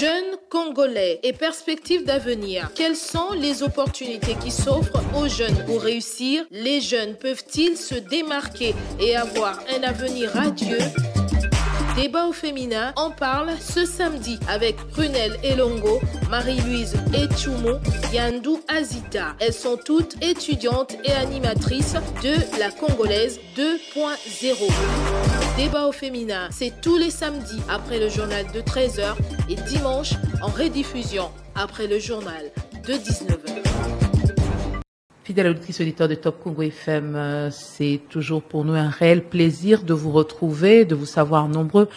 Jeunes Congolais et perspectives d'avenir. Quelles sont les opportunités qui s'offrent aux jeunes pour réussir? Les jeunes peuvent-ils se démarquer et avoir un avenir radieux? Débat au féminin en parle ce samedi avec Prunelle Elongo, Marie-Louise Etchoumo, Yandou Azita. Elles sont toutes étudiantes et animatrices de la Congolaise 2.0. Débat au féminin, c'est tous les samedis après le journal de 13h et dimanche en rediffusion après le journal de 19h. Fidèle auditrice auditeur de Top Congo FM, c'est toujours pour nous un réel plaisir de vous retrouver, de vous savoir nombreux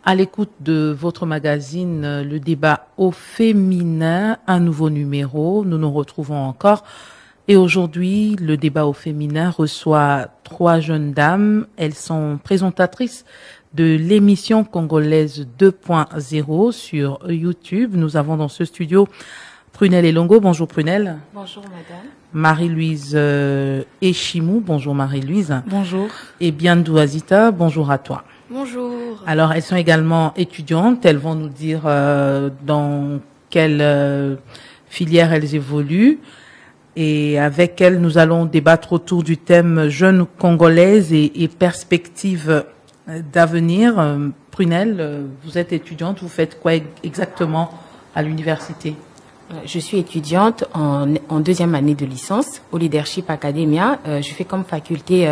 à l'écoute de votre magazine, le débat au féminin, un nouveau numéro. Nous nous retrouvons encore. Et aujourd'hui, le débat au féminin reçoit 3 jeunes dames. Elles sont présentatrices de l'émission congolaise 2.0 sur YouTube. Nous avons dans ce studio Prunelle Elongo. Bonjour Prunelle. Bonjour madame. Marie-Louise Echimou. Bonjour Marie-Louise. Bonjour. Et Yandou Azita. Bonjour à toi. Bonjour. Alors, elles sont également étudiantes. Elles vont nous dire dans quelle filière elles évoluent. Et avec elles, nous allons débattre autour du thème jeunes congolaises et perspectives d'avenir. Prunelle, vous êtes étudiante. Vous faites quoi exactement à l'université? Je suis étudiante en deuxième année de licence au Leadership Academia. Je fais comme faculté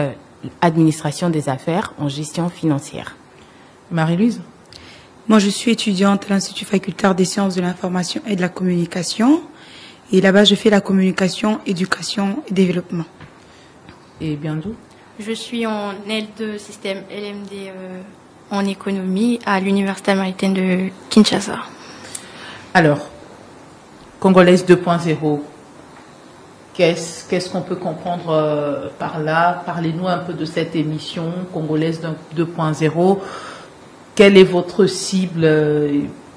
administration des affaires en gestion financière. Marie-Louise? Moi, je suis étudiante à l'Institut facultaire des sciences de l'information et de la communication. Et là-bas, je fais la communication, éducation et développement. Et Yandou? Je suis en L2 système LMD en économie à l'Université américaine de Kinshasa. Alors, Congolaise 2.0, qu'est-ce qu'on peut comprendre par là? Parlez-nous un peu de cette émission Congolaise 2.0. Quelle est votre cible?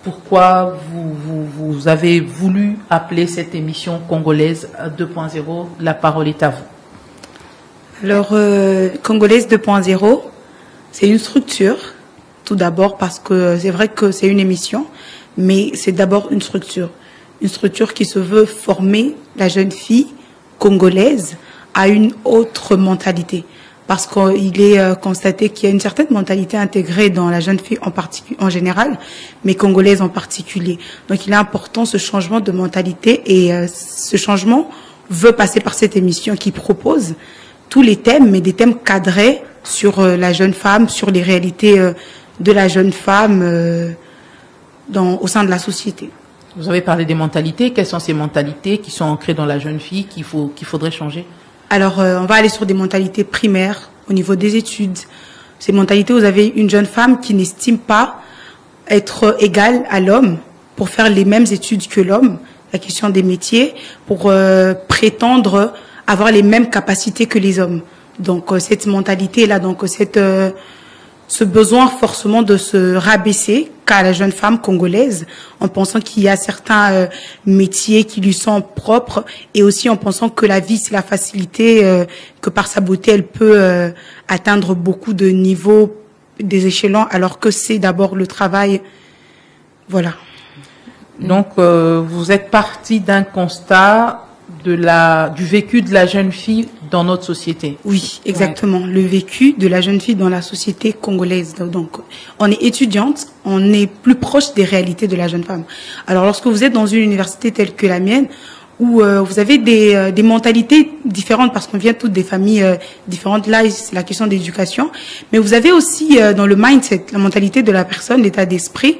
Pourquoi vous avez voulu appeler cette émission Congolaise 2.0? La parole est à vous. Alors, Congolaise 2.0, c'est une structure, tout d'abord parce que c'est vrai que c'est une émission, mais c'est d'abord une structure. Une structure qui se veut former la jeune fille congolaise à une autre mentalité. Parce qu'il est constaté qu'il y a une certaine mentalité intégrée dans la jeune fille en général, mais congolaise en particulier. Donc il est important ce changement de mentalité et ce changement veut passer par cette émission qui propose tous les thèmes, mais des thèmes cadrés sur la jeune femme, sur les réalités de la jeune femme au sein de la société. Vous avez parlé des mentalités. Quelles sont ces mentalités qui sont ancrées dans la jeune fille qu'il faudrait changer? Alors, on va aller sur des mentalités primaires au niveau des études. Ces mentalités, vous avez une jeune femme qui n'estime pas être égale à l'homme pour faire les mêmes études que l'homme, la question des métiers, pour prétendre avoir les mêmes capacités que les hommes. Donc, cette mentalité-là, donc ce besoin forcément de se rabaisser qu'a la jeune femme congolaise en pensant qu'il y a certains métiers qui lui sont propres et aussi en pensant que la vie c'est la facilité, que par sa beauté elle peut atteindre beaucoup de niveaux, des échelons alors que c'est d'abord le travail. Voilà. Donc vous êtes parti d'un constat du vécu de la jeune fille dans notre société. Oui, exactement. Ouais. Le vécu de la jeune fille dans la société congolaise. Donc, on est étudiante, on est plus proche des réalités de la jeune femme. Alors, lorsque vous êtes dans une université telle que la mienne, où vous avez des mentalités différentes, parce qu'on vient toutes des familles différentes, là, c'est la question d'éducation, mais vous avez aussi dans le mindset, la mentalité de la personne, l'état d'esprit,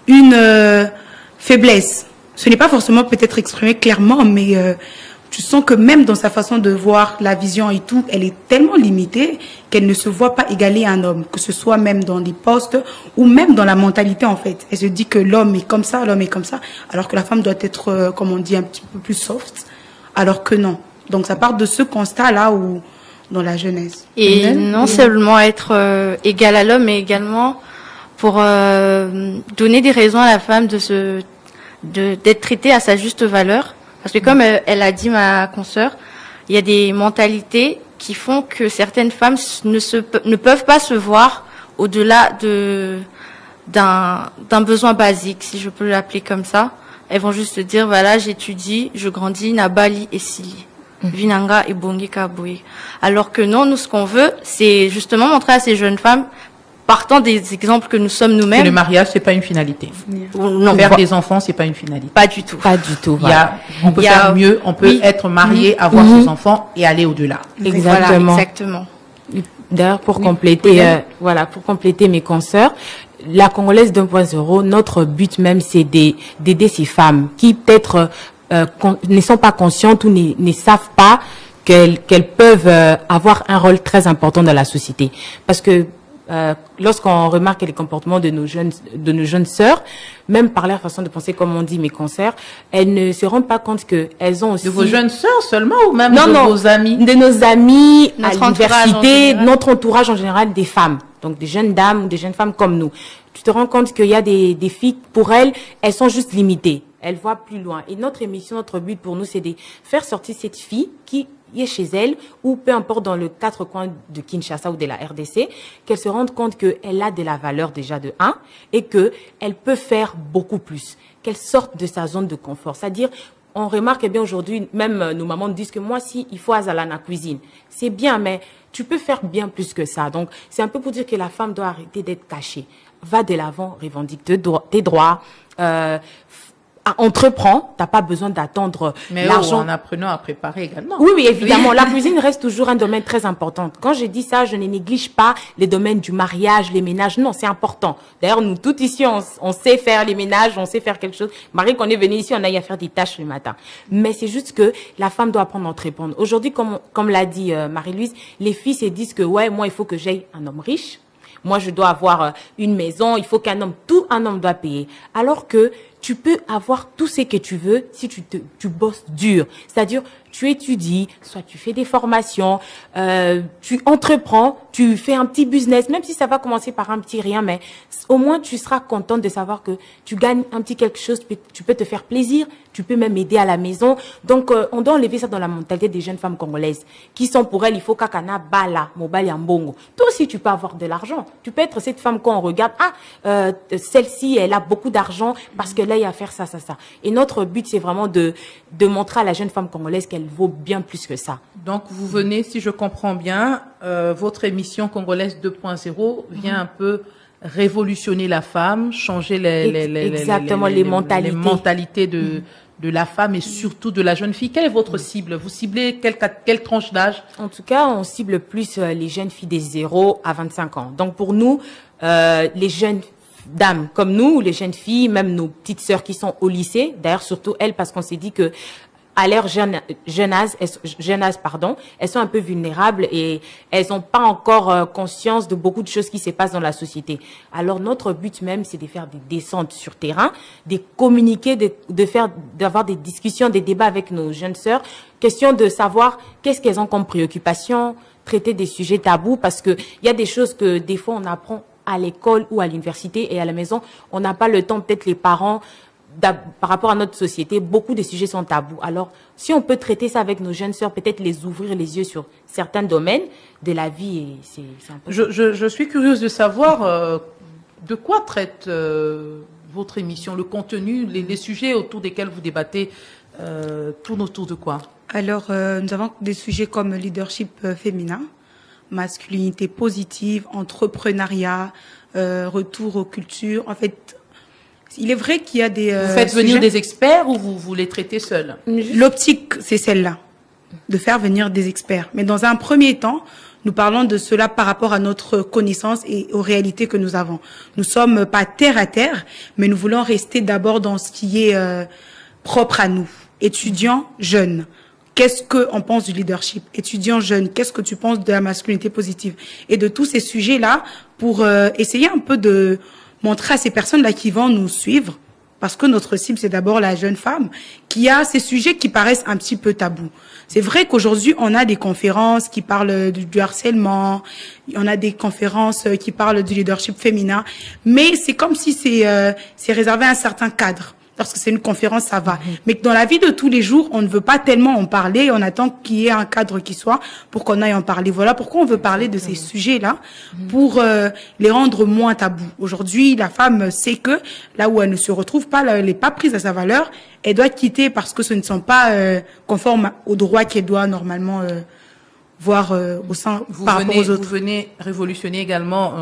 une faiblesse. Ce n'est pas forcément peut-être exprimé clairement, mais tu sens que même dans sa façon de voir la vision et tout, elle est tellement limitée qu'elle ne se voit pas égaler à un homme, que ce soit même dans des postes ou même dans la mentalité en fait. Elle se dit que l'homme est comme ça, alors que la femme doit être, comme on dit, un petit peu plus soft, alors que non. Donc ça part de ce constat-là où dans la jeunesse. Et non seulement être égal à l'homme, mais également pour donner des raisons à la femme d'être traitée à sa juste valeur. Parce que comme elle a dit ma consoeur, il y a des mentalités qui font que certaines femmes ne peuvent pas se voir au-delà de d'un besoin basique, si je peux l'appeler comme ça. Elles vont juste se dire, voilà, j'étudie, je grandis, Nabali et Sili. Vinanga et Bongi Kaboué. Alors que non, nous, ce qu'on veut, c'est justement montrer à ces jeunes femmes, partant des exemples que nous sommes nous-mêmes. Que le mariage, c'est pas une finalité. Non, Faire des enfants, c'est pas une finalité. pas du tout. Pas du tout. On peut faire mieux, on peut être marié, avoir ses enfants et aller au-delà. Exactement. Voilà, exactement. D'ailleurs, pour compléter, pour compléter mes consoeurs, la Congolaise 2.0, notre but même, c'est d'aider ces femmes qui peut-être ne sont pas conscientes ou ne savent pas qu'elles peuvent avoir un rôle très important dans la société. Parce que lorsqu'on remarque les comportements de nos jeunes sœurs, même par leur façon de penser, comme on dit mes consoeurs, elles ne se rendent pas compte qu'elles ont aussi... De vos jeunes sœurs seulement ou même vos amis? De nos amis, à Notre l'université, notre entourage en général, des femmes. Donc des jeunes dames ou des jeunes femmes comme nous. Tu te rends compte qu'il y a des filles, pour elles sont juste limitées. Elles voient plus loin. Et notre émission, notre but pour nous, c'est de faire sortir cette fille qui est chez elle, ou peu importe dans le 4 coins de Kinshasa ou de la RDC, qu'elle se rende compte qu'elle a de la valeur déjà de 1 et qu'elle peut faire beaucoup plus. Qu'elle sorte de sa zone de confort. C'est-à-dire, on remarque bien aujourd'hui, même nos mamans disent que moi, si il faut aller à la cuisine, c'est bien, mais tu peux faire bien plus que ça. Donc, c'est un peu pour dire que la femme doit arrêter d'être cachée. Va de l'avant, revendique tes droits, entreprends, t'as pas besoin d'attendre l'argent. En apprenant à préparer également. Oui, évidemment. La cuisine reste toujours un domaine très important. Quand je dis ça, je ne néglige pas les domaines du mariage, les ménages. Non, c'est important. D'ailleurs, nous, toutes ici, on sait faire les ménages, on sait faire quelque chose. Marie, qu'on est venu ici, on a eu à faire des tâches le matin. Mais c'est juste que la femme doit apprendre à entreprendre. Aujourd'hui, comme l'a dit Marie-Louise, les filles se disent que, ouais, moi, il faut que j'aie un homme riche. Moi, je dois avoir une maison. Il faut tout un homme doit payer. Alors que tu peux avoir tout ce que tu veux si tu bosses dur. C'est-à-dire, tu étudies, soit tu fais des formations, tu entreprends, tu fais un petit business, même si ça va commencer par un petit rien, mais au moins tu seras contente de savoir que tu gagnes un petit quelque chose, tu peux te faire plaisir, tu peux même aider à la maison. Donc, on doit enlever ça dans la mentalité des jeunes femmes congolaises, qui sont pour elles, il faut kakana bala, mobile yambongo. Toi aussi, tu peux avoir de l'argent. Tu peux être cette femme qu'on regarde, celle-ci, elle a beaucoup d'argent parce que là, il y a à faire ça. Et notre but, c'est vraiment de montrer à la jeune femme congolaise qu'elle vaut bien plus que ça. Donc, vous venez, si je comprends bien, votre émission Congolaise 2.0 vient un peu révolutionner la femme, changer les mentalités de la femme et surtout de la jeune fille. Quelle est votre cible? Vous ciblez quelle tranche d'âge? En tout cas, on cible plus les jeunes filles des 0 à 25 ans. Donc, pour nous, les jeunes dames comme nous, les jeunes filles, même nos petites sœurs qui sont au lycée, d'ailleurs surtout elles, parce qu'on s'est dit que à leur jeune âge, elles sont un peu vulnérables et elles n'ont pas encore conscience de beaucoup de choses qui se passent dans la société. Alors notre but même, c'est de faire des descentes sur terrain, de communiquer, d'avoir des discussions, des débats avec nos jeunes sœurs, question de savoir qu'est-ce qu'elles ont comme préoccupation, traiter des sujets tabous, parce que il y a des choses que des fois on apprend à l'école ou à l'université et à la maison, on n'a pas le temps, peut-être les parents, par rapport à notre société, beaucoup de sujets sont tabous. Alors, si on peut traiter ça avec nos jeunes sœurs, peut-être les ouvrir les yeux sur certains domaines de la vie, c'est un peu... Je suis curieuse de savoir de quoi traite votre émission, le contenu, les sujets autour desquels vous débattez, tournent autour de quoi? Alors, nous avons des sujets comme leadership féminin, masculinité positive, entrepreneuriat, retour aux cultures. En fait, il est vrai qu'il y a des... Vous faites venir des experts ou vous les traitez seuls? L'optique, c'est celle-là, de faire venir des experts. Mais dans un premier temps, nous parlons de cela par rapport à notre connaissance et aux réalités que nous avons. Nous sommes pas terre à terre, mais nous voulons rester d'abord dans ce qui est propre à nous. Étudiants, jeunes. Qu'est-ce qu'on pense du leadership? Étudiants jeunes, qu'est-ce que tu penses de la masculinité positive? Et de tous ces sujets-là, pour essayer un peu de montrer à ces personnes-là qui vont nous suivre, parce que notre cible, c'est d'abord la jeune femme, qui a ces sujets qui paraissent un petit peu tabous. C'est vrai qu'aujourd'hui, on a des conférences qui parlent du harcèlement, on a des conférences qui parlent du leadership féminin, mais c'est comme si c'est réservé à un certain cadre. lorsque c'est une conférence, ça va. Mais que dans la vie de tous les jours, on ne veut pas tellement en parler. On attend qu'il y ait un cadre qui soit pour qu'on aille en parler. Voilà pourquoi on veut parler de ces sujets-là, pour les rendre moins tabous. Aujourd'hui, la femme sait que là où elle ne se retrouve pas, là, elle n'est pas prise à sa valeur, elle doit quitter parce que ce ne sont pas conformes aux droits qu'elle doit normalement voir au sein par rapport aux autres. Vous venez révolutionner également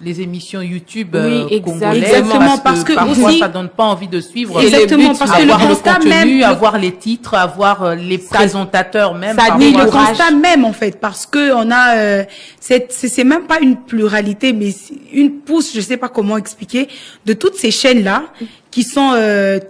les émissions YouTube Oui, congolaises, exactement, parce que parfois aussi, ça donne pas envie de suivre. Exactement, parce que avoir le le constat contenu, même, avoir les titres, avoir les présentateurs même. ça mais parfois. le constat même en fait, parce que on a c'est même pas une pluralité, mais une pousse, je sais pas comment expliquer, de toutes ces chaînes là qui sont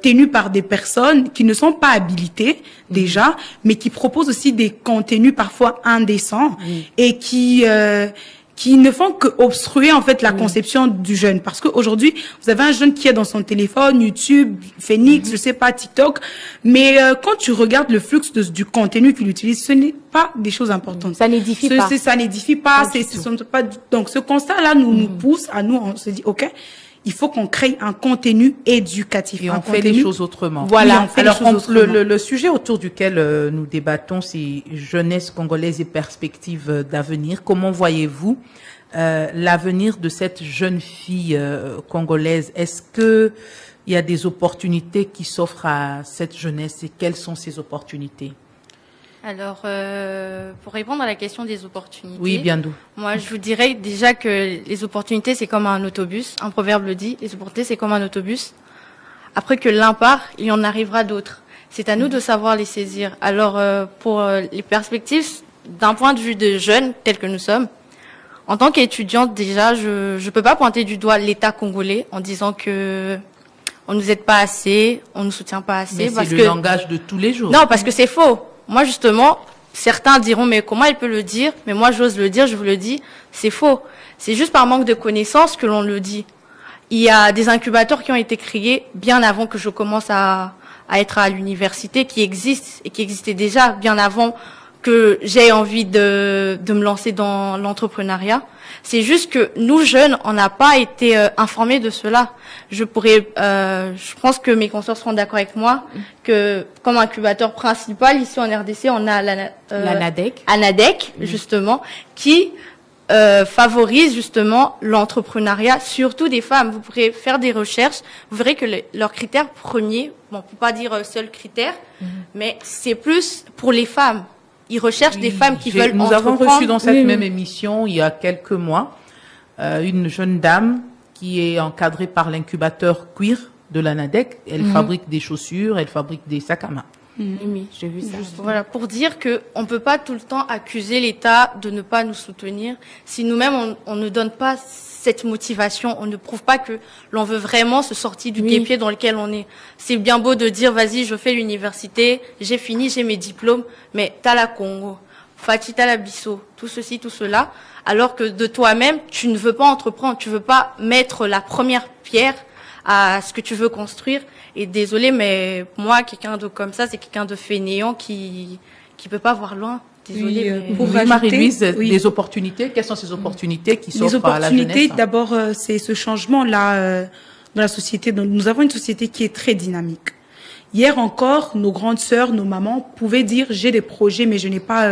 tenues par des personnes qui ne sont pas habilitées déjà, mais qui proposent aussi des contenus parfois indécents et qui ne font que obstruer en fait la conception du jeune. Parce qu'aujourd'hui, vous avez un jeune qui est dans son téléphone, YouTube, Phoenix, je sais pas, TikTok, mais quand tu regardes le flux du contenu qu'il utilise, ce n'est pas des choses importantes. Ça n'édifie pas. Ça n'édifie pas. Donc ce constat-là nous pousse à nous, on se dit, ok, il faut qu'on crée un contenu éducatif. Et on fait les choses autrement. Voilà. Oui, on fait alors, les choses autrement. le sujet autour duquel nous débattons, c'est jeunesse congolaise et perspectives d'avenir. Comment voyez-vous l'avenir de cette jeune fille congolaise? Est-ce que il y a des opportunités qui s'offrent à cette jeunesse et quelles sont ces opportunités? Alors, pour répondre à la question des opportunités. Oui, Biandou. Moi, je vous dirais déjà que les opportunités, c'est comme un autobus. Un proverbe le dit. Les opportunités, c'est comme un autobus. Après que l'un part, il y en arrivera d'autres. C'est à nous de savoir les saisir. Alors, pour les perspectives, d'un point de vue de jeunes, tels que nous sommes, en tant qu'étudiante, déjà, je peux pas pointer du doigt l'État congolais en disant que on nous aide pas assez, on nous soutient pas assez. Mais c'est le langage de tous les jours. Non, parce que c'est faux. Moi, justement, certains diront, mais comment elle peut le dire? Mais moi, j'ose le dire, je vous le dis, c'est faux. C'est juste par manque de connaissances que l'on le dit. Il y a des incubateurs qui ont été créés bien avant que je commence à être à l'université, qui existent et qui existaient déjà bien avant que j'ai envie de me lancer dans l'entrepreneuriat. C'est juste que nous, jeunes, on n'a pas été informés de cela. Je pense que mes consoeurs seront d'accord avec moi que comme incubateur principal, ici en RDC, on a l'ANADEC, justement, qui favorise justement l'entrepreneuriat, surtout des femmes. Vous pourrez faire des recherches, vous verrez que leurs critères premiers, bon, on peut pas dire seul critère, mais c'est plus pour les femmes. Ils recherchent des femmes qui veulent entreprendre. Nous avons reçu dans cette même émission, il y a quelques mois, une jeune dame qui est encadrée par l'incubateur Queer de l'ANADEC. Elle fabrique des chaussures, elle fabrique des sacs à main. Oui, j'ai vu ça. Voilà, pour dire que on peut pas tout le temps accuser l'État de ne pas nous soutenir. Si nous-mêmes on ne donne pas cette motivation, on ne prouve pas que l'on veut vraiment se sortir du guêpier dans lequel on est. C'est bien beau de dire, vas-y, je fais l'université, j'ai fini, j'ai mes diplômes, mais t'as la Congo, Fati la Bissau, tout ceci, tout cela, alors que de toi-même, tu ne veux pas entreprendre, tu veux pas mettre la première pierre à ce que tu veux construire. Et désolé, mais moi, quelqu'un de comme ça, c'est quelqu'un de fainéant qui peut pas voir loin. Désolée, oui, mais... pour Marie-Louise, des opportunités. Quelles sont ces opportunités qui s'offrent à la jeunesse? Les opportunités, d'abord, c'est ce changement-là dans la société. Donc, nous avons une société qui est très dynamique. Hier encore, nos grandes sœurs, nos mamans pouvaient dire j'ai des projets, mais je n'ai pas.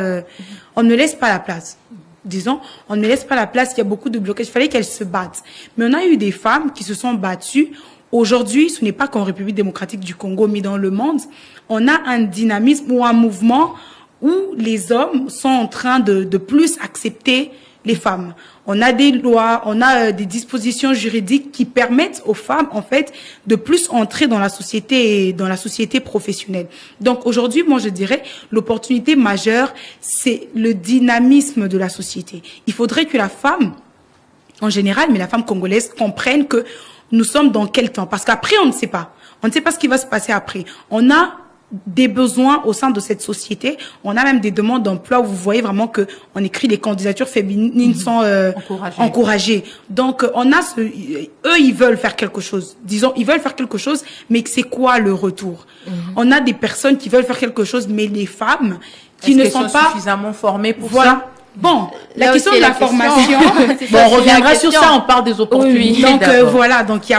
On ne laisse pas la place. Disons, on ne laisse pas la place. Il y a beaucoup de blocages. Il fallait qu'elles se battent. Mais on a eu des femmes qui se sont battues. Aujourd'hui, ce n'est pas qu'en République démocratique du Congo, mais dans le monde, on a un dynamisme ou un mouvement où les hommes sont en train de plus accepter les femmes. On a des lois, on a des dispositions juridiques qui permettent aux femmes, en fait, de plus entrer dans la société professionnelle. Donc aujourd'hui, moi je dirais, l'opportunité majeure, c'est le dynamisme de la société. Il faudrait que la femme, en général, mais la femme congolaise, comprenne que nous sommes dans quel temps. Parce qu'après, on ne sait pas. On ne sait pas ce qui va se passer après. On a des besoins au sein de cette société. On a même des demandes d'emploi où vous voyez vraiment que on écrit les candidatures féminines sont encouragées. Donc on a eux ils veulent faire quelque chose. Disons ils veulent faire quelque chose, mais c'est quoi le retour? On a des personnes qui veulent faire quelque chose, mais les femmes qui ne sont pas suffisamment formées pour voilà. ça. Bon, la Là question aussi, de la formation. Bon, on reviendra sur ça, on parle des opportunités. Donc voilà, donc il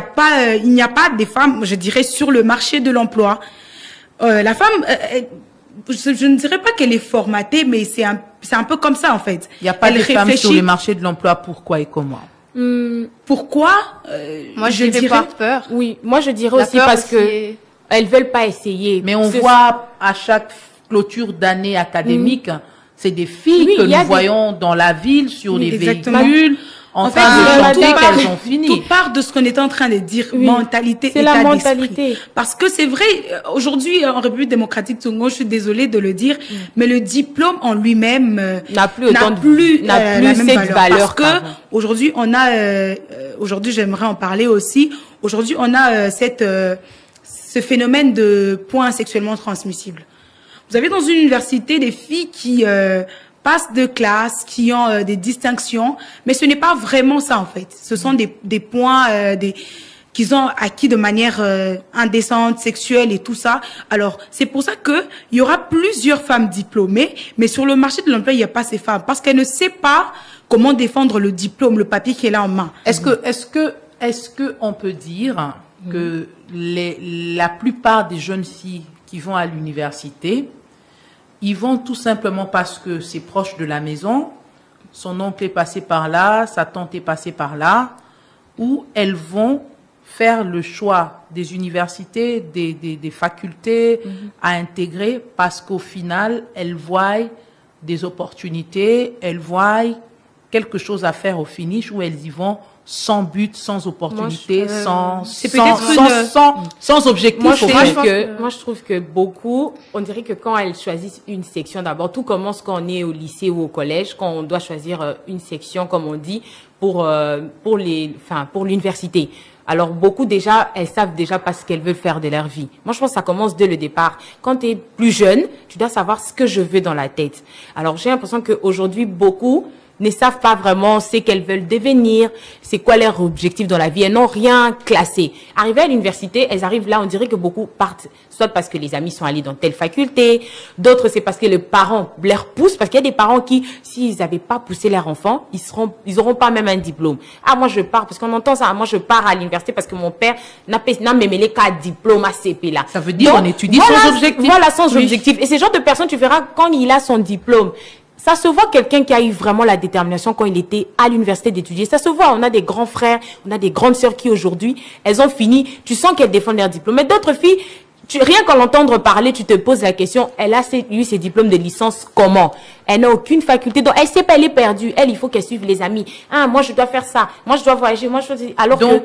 n'y a pas des femmes, je dirais, sur le marché de l'emploi. La femme, je ne dirais pas qu'elle est formatée, mais c'est un peu comme ça en fait. Il n'y a pas de femmes sur le marché de l'emploi. Pourquoi et comment? Pourquoi Moi, je dirais par peur. Oui, moi je dirais aussi parce que elles veulent pas essayer. Mais on voit à chaque clôture d'année académique, c'est des filles que nous voyons dans la ville, sur les véhicules, en train de chanter qu'elles ont fini. Tout part de ce qu'on est en train de dire, mentalité, c'est la mentalité. Parce que c'est vrai, aujourd'hui, en République démocratique du Congo, je suis désolée de le dire, mais le diplôme en lui-même n'a plus cette valeur. Parce que aujourd'hui, on a, aujourd'hui, j'aimerais en parler aussi. Aujourd'hui, on a ce phénomène de points sexuellement transmissibles. Vous avez dans une université des filles qui passent de classe, qui ont des distinctions, mais ce n'est pas vraiment ça en fait. Ce sont des points qu'ils ont acquis de manière indécente, sexuelle et tout ça. Alors c'est pour ça que il y aura plusieurs femmes diplômées, mais sur le marché de l'emploi il n'y a pas ces femmes parce qu'elles ne savent pas comment défendre le diplôme, le papier qu'elle a en main. Est-ce que on peut dire que la plupart des jeunes filles qui vont à l'université, ils vont tout simplement parce que c'est proche de la maison, son oncle est passé par là, sa tante est passée par là, ou elles vont faire le choix des universités, des facultés à intégrer parce qu'au final, elles voient des opportunités, elles voient quelque chose à faire au finish où elles y vont sans but, sans opportunité, sans objectif. Moi, je trouve que beaucoup, on dirait que quand elles choisissent une section, d'abord, tout commence quand on est au lycée ou au collège, quand on doit choisir une section, comme on dit, pour l'université. Alors, beaucoup déjà, elles savent déjà pas ce qu'elles veulent faire de leur vie. Moi, je pense que ça commence dès le départ. Quand tu es plus jeune, tu dois savoir ce que je veux dans la tête. Alors, j'ai l'impression qu'aujourd'hui, beaucoup ne savent pas vraiment ce qu'elles veulent devenir, c'est quoi leur objectif dans la vie. Elles n'ont rien classé. Arrivées à l'université, elles arrivent là, on dirait que beaucoup partent, soit parce que les amis sont allés dans telle faculté, d'autres c'est parce que les parents leur poussent, parce qu'il y a des parents qui, s'ils n'avaient pas poussé leur enfant, ils auront pas même un diplôme. Ah, moi je pars, parce qu'on entend ça, moi je pars à l'université parce que mon père n'a mêlé qu'un diplôme à CP là. Ça veut dire on étudie sans objectif. Voilà, sans objectif. Et ce genre de personnes, tu verras, quand il a son diplôme, ça se voit quelqu'un qui a eu vraiment la détermination quand il était à l'université d'étudier. Ça se voit, on a des grands frères, on a des grandes sœurs qui aujourd'hui, elles ont fini, tu sens qu'elles défendent leur diplôme. Mais d'autres filles, rien qu'en l'entendre parler, tu te poses la question, elle a eu ses diplômes de licence comment? Elle n'a aucune faculté, donc elle sait pas, elle est perdue. Elle, il faut qu'elle suive les amis. Ah, moi je dois faire ça, moi je dois voyager, moi je dois... Alors donc,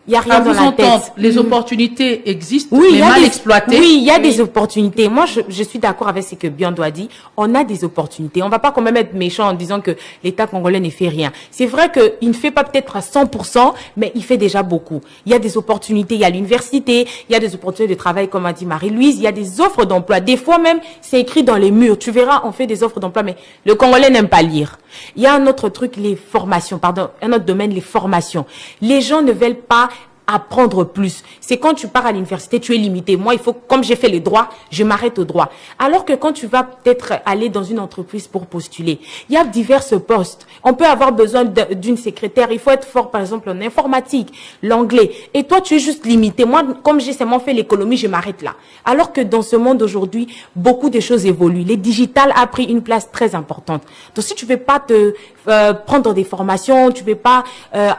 il y a rien dans la tête. Les opportunités existent, mais mal exploitées. Oui, il y a des opportunités. Moi, je suis d'accord avec ce que Biondo a dit. On a des opportunités. On va pas quand même être méchant en disant que l'État congolais ne fait rien. C'est vrai qu'il ne fait pas peut-être à 100%, mais il fait déjà beaucoup. Il y a des opportunités. Il y a l'université, il y a des opportunités de travail, comme a dit Marie-Louise. Il y a des offres d'emploi. Des fois même, c'est écrit dans les murs. Tu verras, on fait des offres d'emploi, mais le Congolais n'aime pas lire. Il y a un autre truc, les formations, un autre domaine, les formations. Les gens ne veulent pas apprendre plus. C'est quand tu pars à l'université, tu es limité. Moi, il faut, comme j'ai fait les droits, je m'arrête au droit. Alors que quand tu vas peut-être aller dans une entreprise pour postuler, il y a divers postes. On peut avoir besoin d'une secrétaire. Il faut être fort, par exemple, en informatique, l'anglais. Et toi, tu es juste limité. Moi, comme j'ai seulement fait l'économie, je m'arrête là. Alors que dans ce monde aujourd'hui, beaucoup de choses évoluent. Les digital a pris une place très importante. Donc, si tu ne veux pas te prendre des formations, tu ne veux pas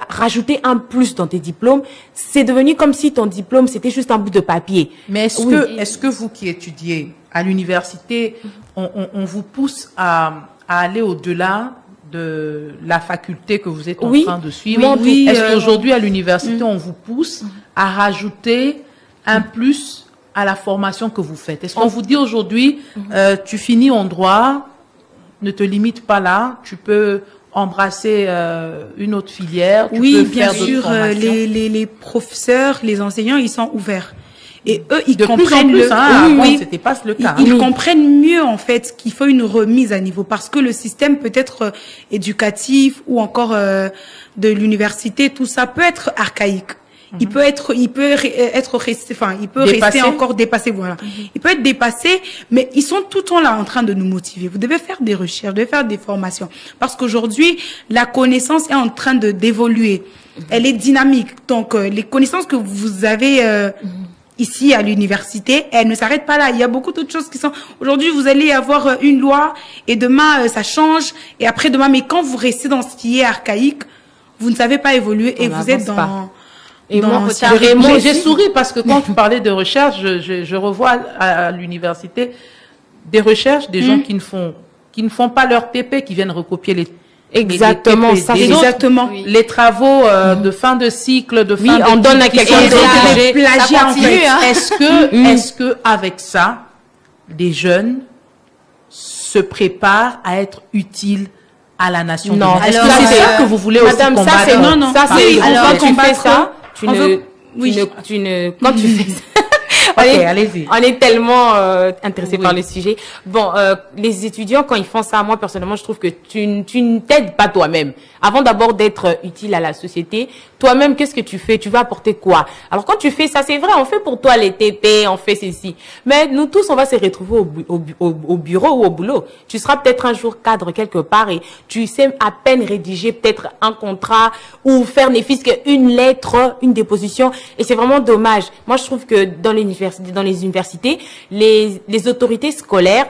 rajouter un plus dans tes diplômes, c'est devenu comme si ton diplôme, c'était juste un bout de papier. Mais est-ce que vous qui étudiez à l'université, on vous pousse à aller au-delà de la faculté que vous êtes en train de suivre? Oui, est-ce qu'aujourd'hui à l'université, on vous pousse à rajouter un plus à la formation que vous faites? Est-ce qu'on vous dit aujourd'hui, tu finis en droit, ne te limite pas là, tu peux embrasser une autre filière, tu peux faire d'autres formations? Les professeurs, les enseignants, ils sont ouverts. Et eux, ils de comprennent plus en plus, c'était pas le cas. Ils comprennent mieux, en fait, qu'il faut une remise à niveau parce que le système peut être éducatif ou encore de l'université, tout ça peut être archaïque. il peut être resté, enfin, il peut rester encore dépassé, voilà. Il peut être dépassé, mais ils sont tout le temps là en train de nous motiver. Vous devez faire des recherches, vous devez faire des formations. Parce qu'aujourd'hui, la connaissance est en train d'évoluer. Elle est dynamique. Donc, les connaissances que vous avez, ici à l'université, elles ne s'arrêtent pas là. Il y a beaucoup d'autres choses qui sont... Aujourd'hui, vous allez avoir une loi et demain, ça change. Et après demain, mais quand vous restez dans ce qui est archaïque, vous ne savez pas évoluer et vous êtes dans... Et moi, j'ai souri parce que quand tu parlais de recherche, je revois à l'université des recherches, des gens qui ne font pas leur TP, qui viennent recopier les exactement, ça c'est exactement les travaux de fin de cycle, de fin on donne à quelqu'un d'autre. Est-ce que avec ça, les jeunes se préparent à être utiles à la nation? Non, est-ce que c'est ça que vous voulez aussi combattre? Ça c'est non, ça c'est quand tu fais ça, quand tu fais ça. Okay, allez-y. On est tellement intéressés par le sujet. Bon, les étudiants, quand ils font ça, moi, personnellement, je trouve que tu ne t'aides pas toi-même. Avant d'abord d'être utile à la société, toi-même, qu'est-ce que tu fais? Tu vas apporter quoi? Alors, quand tu fais ça, c'est vrai, on fait pour toi les TP, on fait ceci. Mais nous tous, on va se retrouver au bureau ou au boulot. Tu seras peut-être un jour cadre quelque part et tu sais à peine rédiger peut-être un contrat ou faire ne fût-ce qu'une lettre, une déposition. Et c'est vraiment dommage. Moi, je trouve que dans les universités, les autorités scolaires,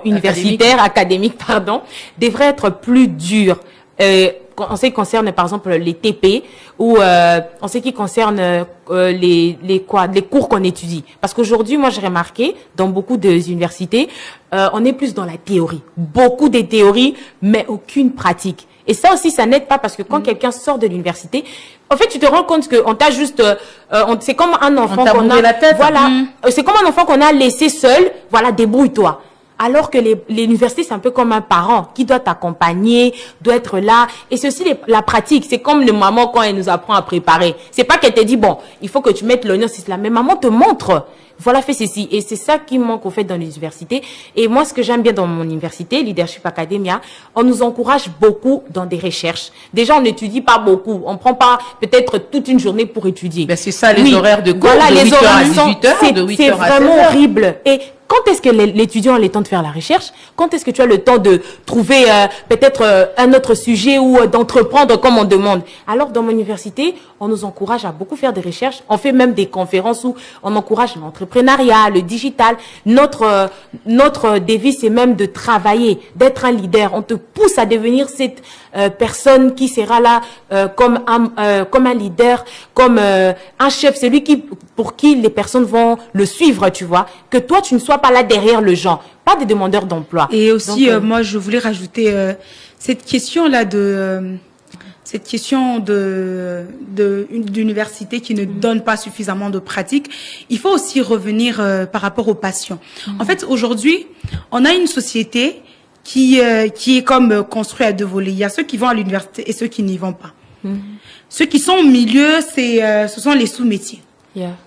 universitaires, académiques, devraient être plus dures. En ce qui concerne, par exemple, les TP ou en ce qui concerne les cours qu'on étudie. Parce qu'aujourd'hui, moi, j'ai remarqué, dans beaucoup des universités, on est plus dans la théorie. Beaucoup de théories, mais aucune pratique. Et ça aussi, ça n'aide pas parce que quand quelqu'un sort de l'université, en fait, tu te rends compte qu'on t'a juste, c'est comme un enfant qu'on a, voilà, c'est comme un enfant qu'on a laissé seul, voilà, débrouille-toi. Alors que l'université, c'est un peu comme un parent qui doit t'accompagner, doit être là. Et c'est aussi la pratique. C'est comme le maman quand elle nous apprend à préparer. C'est pas qu'elle te dit, bon, il faut que tu mettes l'oignon, c'est cela. Mais maman te montre. Voilà, fais ceci. Et c'est ça qui manque, au fait, dans l'université. Et moi, ce que j'aime bien dans mon université, Leadership Academia, on nous encourage beaucoup dans des recherches. Déjà, on n'étudie pas beaucoup. On prend pas peut-être toute une journée pour étudier. Ben, c'est ça, les horaires de cours, voilà, de 8h à 18h, de 8h à 16h. C'est vraiment horrible. Et quand est-ce que l'étudiant a le temps de faire la recherche? Quand est-ce que tu as le temps de trouver peut-être un autre sujet ou d'entreprendre comme on demande? Alors, dans mon université, on nous encourage à beaucoup faire des recherches. On fait même des conférences où on encourage l'entrepreneuriat, le digital. Notre devise, c'est même de travailler, d'être un leader. On te pousse à devenir cette personne qui sera là comme un leader, comme un chef, celui pour qui les personnes vont le suivre, tu vois. Que toi, tu ne sois pas là derrière le gens, pas des demandeurs d'emploi. Et aussi, donc, moi, je voulais rajouter cette question-là cette question d'université qui ne donne pas suffisamment de pratique. Il faut aussi revenir par rapport aux patients. En fait, aujourd'hui, on a une société qui est comme construite à deux volets. Il y a ceux qui vont à l'université et ceux qui n'y vont pas. Ceux qui sont au milieu, ce sont les sous-métiers.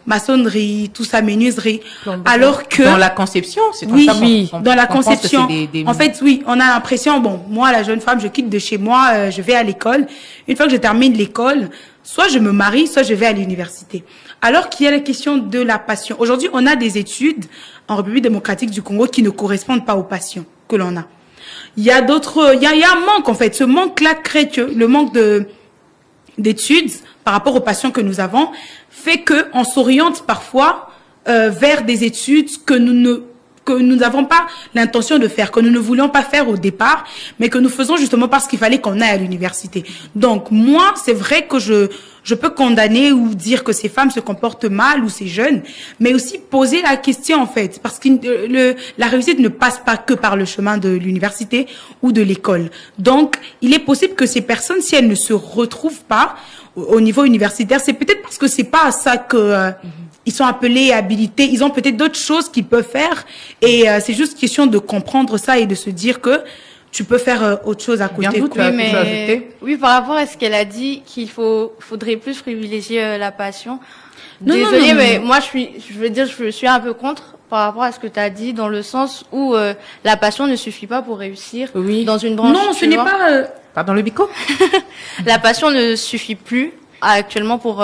Maçonnerie, tout ça, menuiserie. Alors que dans la conception, c'est dans la conception. En fait, oui, on a l'impression, bon, moi, la jeune femme, je quitte de chez moi, je vais à l'école. Une fois que je termine l'école, soit je me marie, soit je vais à l'université. Alors qu'il y a la question de la passion. Aujourd'hui, on a des études en République démocratique du Congo qui ne correspondent pas aux passions que l'on a. Il y a d'autres, il y a un manque, en fait. Ce manque-là crée que le manque d'études par rapport aux passions que nous avons fait que on s'oriente parfois vers des études que nous n'avons pas l'intention de faire, que nous ne voulions pas faire au départ, mais que nous faisons justement parce qu'il fallait qu'on aille à l'université. Donc moi, c'est vrai que je peux condamner ou dire que ces femmes se comportent mal ou ces jeunes, mais aussi poser la question en fait, parce que la réussite ne passe pas que par le chemin de l'université ou de l'école. Donc il est possible que ces personnes, si elles ne se retrouvent pas au niveau universitaire, c'est peut-être parce que c'est pas à ça que ils sont appelés, habilités. Ils ont peut-être d'autres choses qu'ils peuvent faire, et c'est juste question de comprendre ça et de se dire que tu peux faire autre chose à côté. Oui, par rapport à ce qu'elle a dit, qu'il faudrait plus privilégier la passion. Non, mais moi je suis un peu contre par rapport à ce que tu as dit, dans le sens où la passion ne suffit pas pour réussir dans une branche. Non, ce n'est pas... Pardon, le bico. La passion ne suffit plus. actuellement pour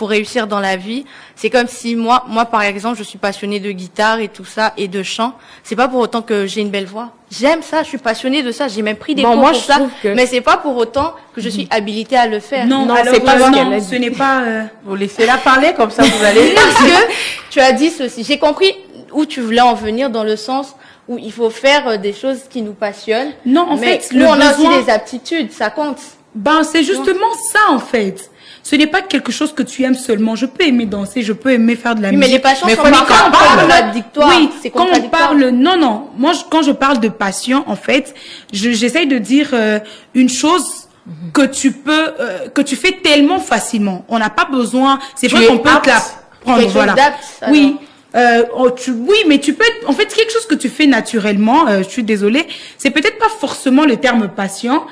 réussir dans la vie. C'est comme si moi par exemple, je suis passionnée de guitare et tout ça et de chant. C'est pas pour autant que j'ai une belle voix. J'aime ça, je suis passionnée de ça. J'ai même pris des cours pour ça. Mais c'est pas pour autant que je suis habilitée à le faire. Non, c'est pas non, ce n'est pas. Vous laissez-la parler comme ça, vous allez. Parce que tu as dit ceci. J'ai compris où tu voulais en venir dans le sens où il faut faire des choses qui nous passionnent. Non, en fait, nous on a aussi des aptitudes, ça compte. Ben, c'est justement ça, en fait. Ce n'est pas quelque chose que tu aimes seulement. Je peux aimer danser, je peux aimer faire de la musique. Mais les passions sont contradictoires. Oui, quand on parle, non. Moi, quand je parle de passion, en fait, j'essaye de dire une chose que tu peux, que tu fais tellement facilement. On n'a pas besoin. C'est vrai qu'on peut te la prendre. Voilà. Oui. Oui, mais tu peux, en fait, quelque chose que tu fais naturellement, je suis désolée, c'est peut-être pas forcément le terme passion,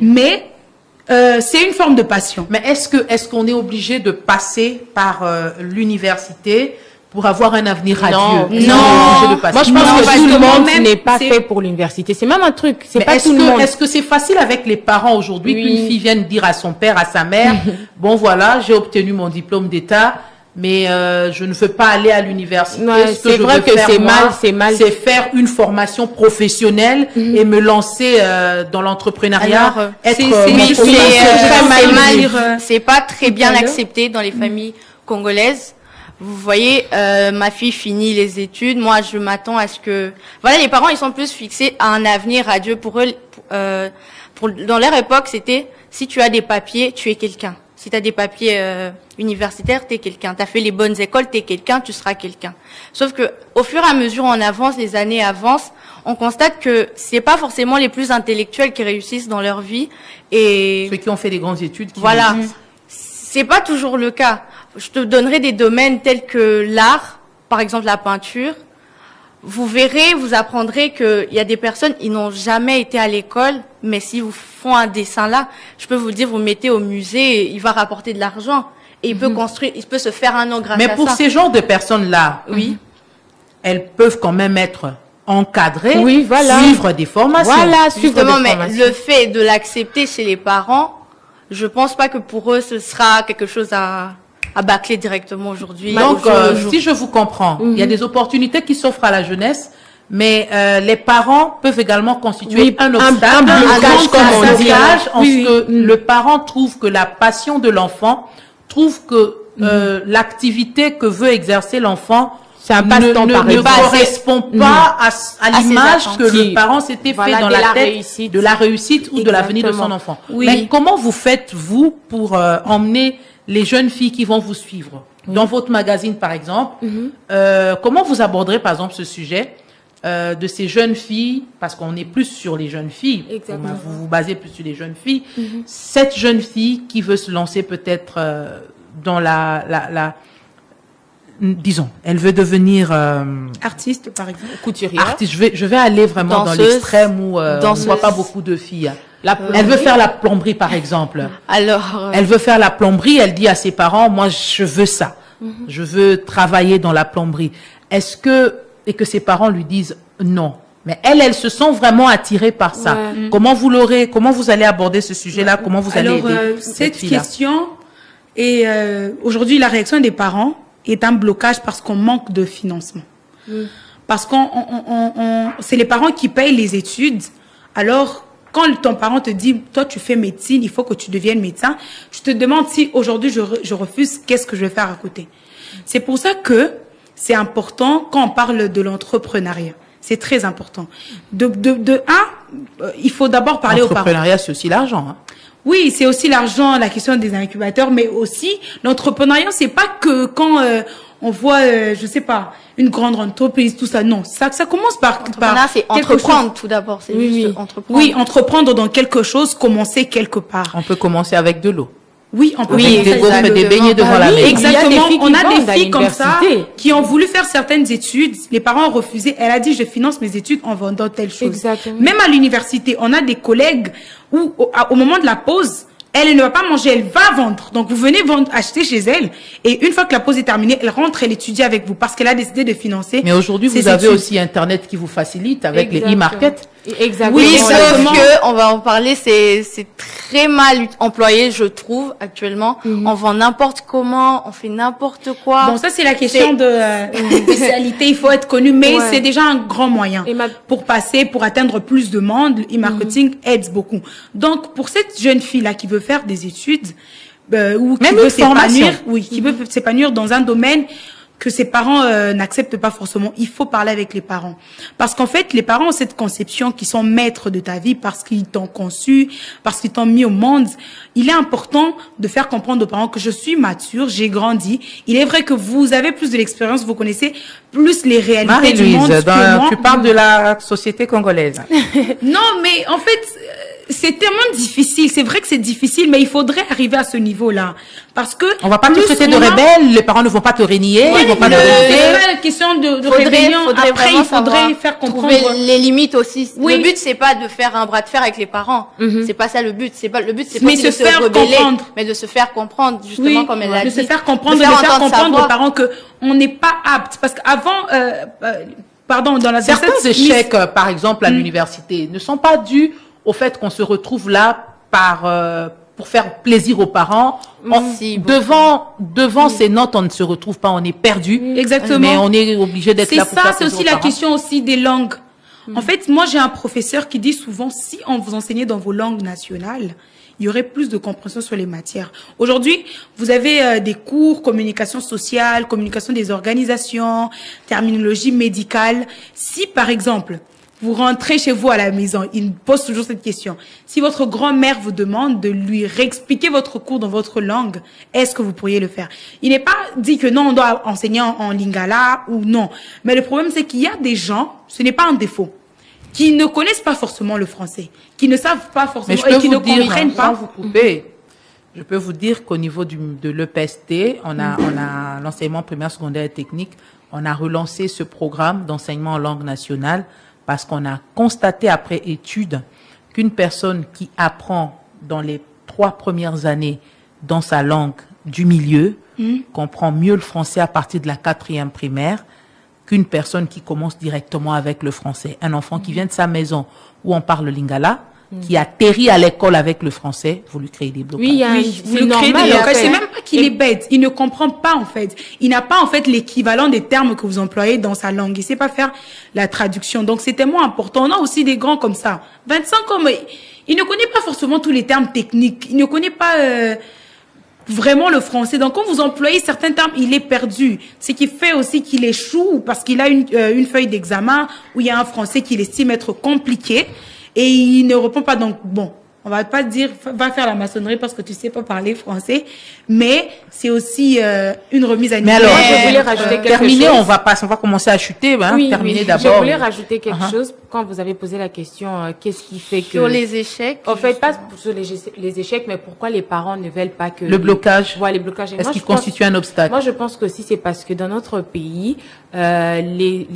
mais c'est une forme de passion. Mais est-ce qu'on est obligé de passer par l'université pour avoir un avenir radieux? Non. Moi, je pense que tout le monde n'est pas fait pour l'université. C'est même un truc. C'est pas tout le monde. Est-ce que c'est facile avec les parents aujourd'hui qu'une fille vienne dire à son père, à sa mère, bon voilà, j'ai obtenu mon diplôme d'État, mais je ne veux pas aller à l'université. C'est vrai que c'est mal. C'est faire une formation professionnelle et me lancer dans l'entrepreneuriat. C'est pas très bien accepté dans les familles congolaises. Vous voyez, ma fille finit les études. Moi, je m'attends à ce que... Voilà, les parents, ils sont plus fixés à un avenir radieux. Pour eux, dans leur époque, c'était si tu as des papiers, tu es quelqu'un. Si tu as des papiers universitaires, tu es quelqu'un. Tu as fait les bonnes écoles, tu es quelqu'un, tu seras quelqu'un. Sauf que au fur et à mesure on avance, les années avancent, on constate que c'est pas forcément les plus intellectuels qui réussissent dans leur vie. Et ceux qui ont fait des grandes études. Voilà. C'est pas toujours le cas. Je te donnerai des domaines tels que l'art, par exemple la peinture. Vous verrez, vous apprendrez qu'il y a des personnes, ils n'ont jamais été à l'école, mais si vous font un dessin là, je peux vous dire, vous le mettez au musée, il va rapporter de l'argent. Et il peut construire, il peut se faire un nom grâce à ça. Mais pour ces genres de personnes-là, elles peuvent quand même être encadrées, suivre des formations. Voilà, justement, mais le fait de l'accepter chez les parents, je pense pas que pour eux, ce sera quelque chose à bâcler directement aujourd'hui. Donc, si je vous comprends, il y a des opportunités qui s'offrent à la jeunesse, mais les parents peuvent également constituer un obstacle, un blocage, comme on dit, en ce que le parent trouve que la passion de l'enfant, trouve que l'activité que veut exercer l'enfant ne correspond pas à l'image que le parent s'était fait dans la tête de la réussite ou de l'avenir de son enfant. Mais comment vous faites, vous, pour emmener les jeunes filles qui vont vous suivre dans votre magazine, par exemple, comment vous aborderez, par exemple, ce sujet de ces jeunes filles, parce qu'on est plus sur les jeunes filles, vous vous basez plus sur les jeunes filles, cette jeune fille qui veut se lancer peut-être dans disons, elle veut devenir artiste, par exemple, couturière. Artiste, je vais aller vraiment dans l'extrême où on ne voit pas beaucoup de filles. Elle veut faire la plomberie, par exemple. Alors, elle veut faire la plomberie, elle dit à ses parents, moi, je veux ça. Je veux travailler dans la plomberie. Et que ses parents lui disent non. Mais elle se sent vraiment attirée par ça. Comment vous allez aborder ce sujet-là? Comment vous allez aider cette question, et aujourd'hui, la réaction des parents est un blocage parce qu'on manque de financement. Parce c'est les parents qui payent les études. Alors, quand ton parent te dit, toi, tu fais médecine, il faut que tu deviennes médecin, tu te demandes si aujourd'hui je refuse, qu'est-ce que je vais faire à côté? C'est pour ça que c'est important quand on parle de l'entrepreneuriat. C'est très important. Il faut d'abord parler aux parents. L'entrepreneuriat, c'est aussi l'argent. Hein. Oui, c'est aussi l'argent, la question des incubateurs, mais aussi l'entrepreneuriat, c'est pas que quand on voit, je sais pas, une grande entreprise, tout ça. Non, ça commence par c'est entreprendre tout d'abord. C'est juste entreprendre. Oui, entreprendre dans quelque chose, commencer quelque part. On peut commencer avec de l'eau. Oui, on peut avec des gaufres et des beignets devant la maison. Exactement. On a des filles comme ça qui ont voulu faire certaines études. Les parents ont refusé. Elle a dit, je finance mes études en vendant telle chose. Exactement. Même à l'université, on a des collègues où, au moment de la pause, Elle ne va pas manger, elle va vendre. Donc, vous venez acheter chez elle. Et une fois que la pause est terminée, elle rentre, elle étudie avec vous parce qu'elle a décidé de financer. Mais aujourd'hui, vous avez aussi Internet qui vous facilite avec les e-market. Exactement. Oui, sauf que, on va en parler, c'est très mal employé, je trouve, actuellement. On vend n'importe comment, on fait n'importe quoi. Bon, ça, c'est la question de spécialité. Il faut être connu, mais c'est déjà un grand moyen pour passer, pour atteindre plus de monde. Le e-marketing aide beaucoup. Donc, pour cette jeune fille-là qui veut faire des études, ou qui veut s'épanouir, qui veut s'épanouir dans un domaine que ses parents n'acceptent pas forcément, il faut parler avec les parents. Parce qu'en fait, les parents ont cette conception qu'ils sont maîtres de ta vie parce qu'ils t'ont conçu, parce qu'ils t'ont mis au monde. Il est important de faire comprendre aux parents que je suis mature, j'ai grandi. Il est vrai que vous avez plus de l'expérience, vous connaissez plus les réalités du monde que moi. Tu parles de la société congolaise. Non, mais en fait, c'est tellement difficile. C'est vrai que c'est difficile, mais il faudrait arriver à ce niveau-là. Parce que... On va pas te traiter de rebelle, les parents ne vont pas te renier, ils vont pas te c'est pas la question de rébellion. Après, il faudrait faire comprendre... Trouver les limites aussi. Oui. Le but, c'est pas de faire un bras de fer avec les parents. C'est pas ça le but. Le but, c'est pas de se rebeller, mais de se faire comprendre, justement, comme elle l'a dit. De se faire comprendre, de faire comprendre aux parents que on n'est pas apte. Parce qu'avant, pardon, dans la... Certains échecs, par exemple, à l'université, ne sont pas dus au fait qu'on se retrouve là pour faire plaisir aux parents. Devant ces notes, on ne se retrouve pas, on est perdu. Exactement. Mais on est obligé d'être là pour faire plaisir aux parents. C'est aussi la question aussi des langues. En fait, moi, j'ai un professeur qui dit souvent, si on vous enseignait dans vos langues nationales, il y aurait plus de compréhension sur les matières. Aujourd'hui, vous avez des cours, communication sociale, communication des organisations, terminologie médicale. Si, par exemple, vous rentrez chez vous à la maison, il pose toujours cette question. Si votre grand-mère vous demande de lui réexpliquer votre cours dans votre langue, est-ce que vous pourriez le faire? Il n'est pas dit que non, on doit enseigner en lingala ou non. Mais le problème, c'est qu'il y a des gens, ce n'est pas un défaut, qui ne connaissent pas forcément le français, qui ne savent pas forcément et qui ne comprennent pas. Je peux vous dire qu'au niveau de l'EPST, on a l'enseignement primaire, secondaire et technique, on a relancé ce programme d'enseignement en langue nationale parce qu'on a constaté après étude qu'une personne qui apprend dans les 3 premières années dans sa langue du milieu comprend mieux le français à partir de la 4e primaire qu'une personne qui commence directement avec le français. Un enfant qui vient de sa maison où on parle le lingala, qui atterrit à l'école avec le français, vous lui créez des blocages. Oui, vous lui créez des blocages. C'est même pas qu'il est bête. Il ne comprend pas, en fait. Il n'a pas, en fait, l'équivalent des termes que vous employez dans sa langue. Il sait pas faire la traduction. Donc, c'est tellement important. On a aussi des grands comme ça. 25 ans, mais il ne connaît pas forcément tous les termes techniques. Il ne connaît pas vraiment le français. Donc, quand vous employez certains termes, il est perdu. Ce qui fait aussi qu'il échoue parce qu'il a une feuille d'examen où il y a un français qu'il estime être compliqué. Et il ne répond pas. Donc, bon, on va pas dire, va faire la maçonnerie parce que tu sais pas parler français. Mais c'est aussi une remise à niveau. Mais alors, je voulais rajouter quelque terminer, chose. on va commencer à chuter. Terminer d'abord. Je voulais rajouter quelque chose. Quand vous avez posé la question, qu'est-ce qui fait que... Sur les échecs. En fait, pas sur les échecs, mais pourquoi les parents ne veulent pas que... Le blocage. Ouais, les blocages. Est-ce qu'il constitue un obstacle? Moi, je pense que si c'est parce que dans notre pays, les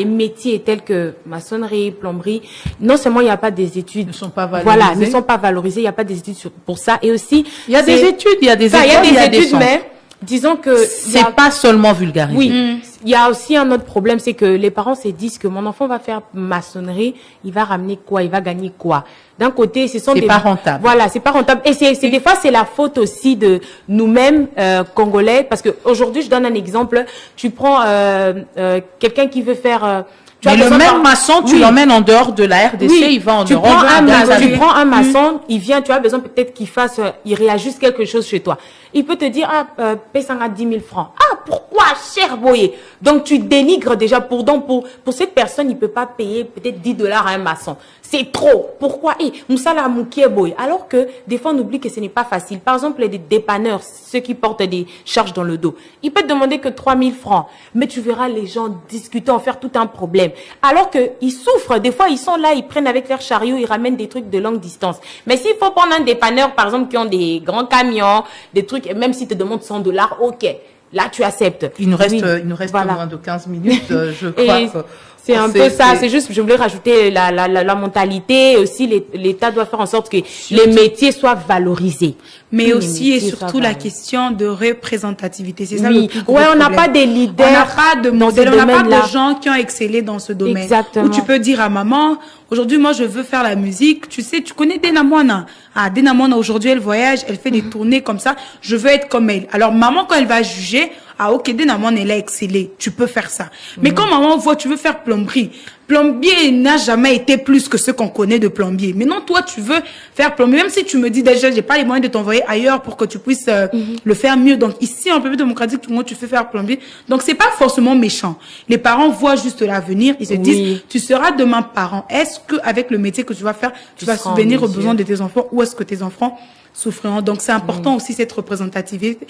métiers tels que maçonnerie, plomberie, non seulement il n'y a pas des études, ne sont pas valorisés. Voilà, ne sont pas valorisés. Il n'y a pas des études pour ça. Et aussi, il y a des études, il y a des études, mais disons que c'est pas seulement vulgarisé. Oui, il y a aussi un autre problème, c'est que les parents se disent que mon enfant va faire maçonnerie, il va ramener quoi, il va gagner quoi. D'un côté, ce sont des... C'est pas rentable. Voilà, c'est pas rentable. Et c'est des fois, c'est la faute aussi de nous-mêmes, Congolais, parce que aujourd'hui, je donne un exemple. Tu prends quelqu'un qui veut faire... mais le même maçon, tu l'emmènes en dehors de la RDC, il va en Europe. Tu prends un maçon, il vient, tu as besoin peut-être qu'il fasse, il réajuste quelque chose chez toi. Il peut te dire, paye ça à 10 000 francs. Ah, pourquoi, cher boyer? Donc, tu dénigres déjà pour cette personne, il peut pas payer peut-être 10 $ à un maçon. C'est trop. Pourquoi? Moussala Mouké boy. Alors que, des fois, on oublie que ce n'est pas facile. Par exemple, les dépanneurs, ceux qui portent des charges dans le dos, ils peuvent demander que 3 000 francs. Mais tu verras les gens discuter, en faire tout un problème. Alors que, ils souffrent. Des fois, ils sont là, ils prennent avec leur chariot, ils ramènent des trucs de longue distance. Mais s'il faut prendre un dépanneur, par exemple, qui ont des grands camions, des trucs, et même s'ils te demandent 100 $, ok. Là, tu acceptes. Il nous reste voilà. Moins de 15 minutes, je crois. C'est un peu ça. C'est juste, je voulais rajouter la mentalité. Aussi, l'État doit faire en sorte que les métiers soient valorisés. Mais aussi et surtout la question de représentativité. C'est ça le plus gros problème. On n'a pas des leaders. On n'a pas de modèles. On n'a pas de gens qui ont excellé dans ce domaine. Exactement. Où tu peux dire à maman, aujourd'hui, moi, je veux faire la musique. Tu sais, tu connais Dena Moana. Ah, Dena Moana, aujourd'hui, elle voyage, elle fait des tournées comme ça. Je veux être comme elle. Alors, maman, quand elle va juger, ah, ok, Dena Moana, elle a excellé. Tu peux faire ça. Mais quand maman voit, tu veux faire plomberie. Plombier n'a jamais été plus que ce qu'on connaît de plombier. Mais non, toi, tu veux faire plombier. Même si tu me dis déjà, j'ai pas les moyens de t'envoyer ailleurs pour que tu puisses le faire mieux. Donc, ici, en République démocratique, tout le monde, tu fais faire plombier. Donc, c'est pas forcément méchant. Les parents voient juste l'avenir. Ils se disent, tu seras demain parent. Est-ce que, avec le métier que tu vas faire, tu vas subvenir aux besoins de tes enfants ou est-ce que tes enfants souffriront? Donc, c'est important aussi cette représentativité,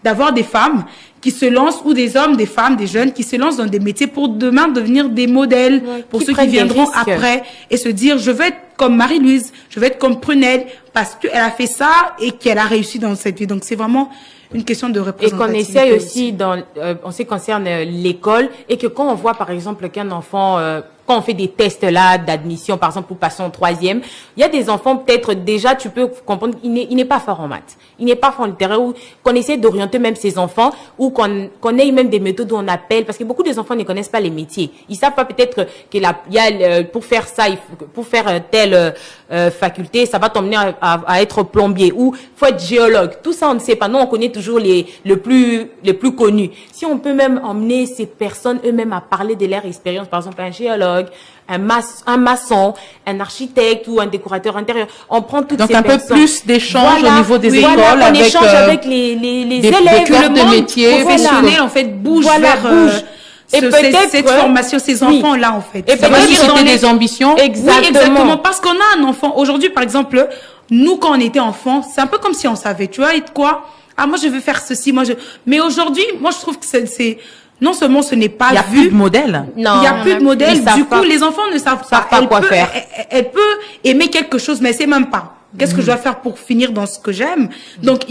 d'avoir des femmes qui se lancent, ou des hommes, des femmes, des jeunes qui se lancent dans des métiers pour demain devenir des modèles pour ceux qui viendront après et se dire, je veux être comme Marie-Louise, je veux être comme Prunelle parce qu'elle a fait ça et qu'elle a réussi dans cette vie. Donc, c'est vraiment une question de représentativité. Et qu'on essaye aussi en ce qui concerne l'école, et que quand on voit, par exemple, qu'un enfant, quand on fait des tests là d'admission, par exemple, pour passer en 3e, il y a des enfants, peut-être, déjà, tu peux comprendre, il n'est pas fort en maths. Il n'est pas fort en littéraire, ou qu'on essaie d'orienter même ses enfants, ou qu'on ait même des méthodes où on appelle, parce que beaucoup des enfants ne connaissent pas les métiers. Ils savent pas peut-être qu'il y a, pour faire ça, pour faire telle faculté, ça va t'emmener à être plombier, ou faut être géologue. Tout ça, on ne sait pas. Nous, on connaît toujours les plus connus. Si on peut même emmener ces personnes eux-mêmes à parler de leur expérience, par exemple, un géologue, un maçon, un architecte ou un décorateur intérieur. On prend toutes ces personnes. Donc, un peu plus d'échanges au niveau des écoles. On échange avec les élèves. Que le monde métier professionnel, en fait, bouge vers cette formation, ces enfants-là, en fait. Et peut-être des ambitions. Exactement. Oui, exactement. Parce qu'on a un enfant. Aujourd'hui, par exemple, nous, quand on était enfants, c'est un peu comme si on savait, tu vois, et quoi? Ah, moi, je veux faire ceci, mais aujourd'hui, moi, je trouve que c'est, non seulement ce n'est pas vu. Il n'y a plus de modèle. Non. Il n'y a plus de modèle. Du coup, les enfants ne savent pas quoi faire. Elle peut aimer quelque chose, mais elle sait même pas. Qu'est-ce que je dois faire pour finir dans ce que j'aime? Donc,